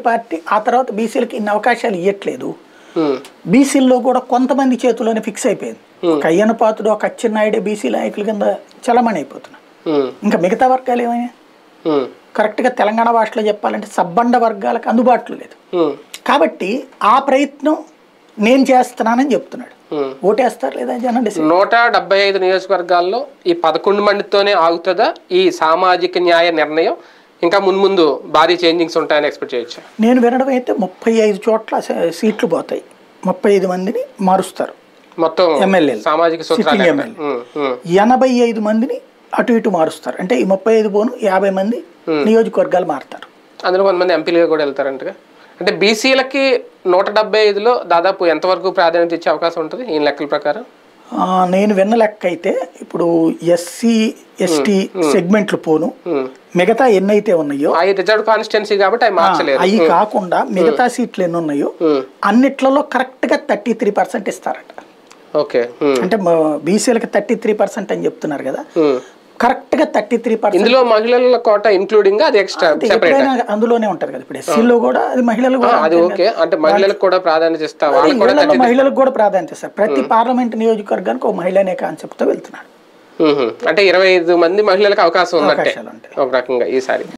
Party ఆ తర్వాత బీసీలకి ఇన్ని అవకాశాలు ఇవ్వట్లేదు. బీసీల్లో కూడా కొంతమంది చేతుల్లోనే ఫిక్స్ అయిపోయింది. ఒక అయ్యనపాత్రుడు, ఒక అచ్చెన్నాయుడు బీసీ నాయకుల కింద చలమణి అయిపోతున్నారు. ఇంకా మిగతా వర్గాలు ఏమైనా కరెక్ట్గా తెలంగాణ భాషలో చెప్పాలంటే సబ్బండ వర్గాలకు అందుబాటులో లేదు. కాబట్టి ఆ ప్రయత్నం నేను చేస్తున్నానని చెప్తున్నాడు. ఓటేస్తారు లేదా జనం? 175 నియోజకవర్గాల్లో ఈ 11 మందితోనే ఆగుతుందా ఈ సామాజిక న్యాయ నిర్ణయం? ఇంకా ముందు భారీ చేంజింగ్స్ ఉంటాయని ఎక్స్పెక్ట్ చేయొచ్చు. నేను వినడం అయితే 35 చోట్ల సీట్లు పోతాయి, 35 మందిని మారుస్తారు మొత్తం ఎమ్మెల్యేలు, సామాజిక 85 మందిని అటు ఇటు మారుస్తారు. అంటే ఈ 35 పోను 50 మంది నియోజకవర్గాలు మారుతారు. అందులో కొంతమంది ఎంపీలుగా కూడా వెళ్తారంటగా. అంటే బీసీలకి 175లో దాదాపు ఎంతవరకు ప్రాధాన్యత ఇచ్చే అవకాశం ఉంటుంది ఈ లెక్కల ప్రకారం? నేను విన్న లెక్క అయితే ఇప్పుడు ఎస్సీ ఎస్టీ సెగ్మెంట్లు పోను, మిగతా ఎన్నైతే ఉన్నాయో అవి కాకుండా మిగతా సీట్లు ఎన్ని ఉన్నాయో అన్నిట్లలో కరెక్ట్ గా 33% ఇస్తారట. అంటే బీసీలకి 33% అని చెప్తున్నారు కదా, కరెక్ట్ గా 33%. ఇందులో మహిళల కోట ఇంక్లూడింగ్ అది ఎక్స్ట్రా అందులోనే ఉంటారు కదా. ఇప్పుడు ఎస్సీలో కూడా అది మహిళలు కూడా, అది ఓకే. అంటే మహిళలకు కూడా ప్రాధాన్యత ఇస్తారు, మహిళలకు కూడా ప్రాధాన్యత ఇస్తారు. ప్రతి పార్లమెంట్ నియోజకవర్గానికి ఒక మహిళ అనే కాన్సెప్ట్ తో వెళ్తున్నారు. అంటే 25 మంది మహిళలకు అవకాశం ఉన్నట్టే ఒక రకంగా ఈసారి.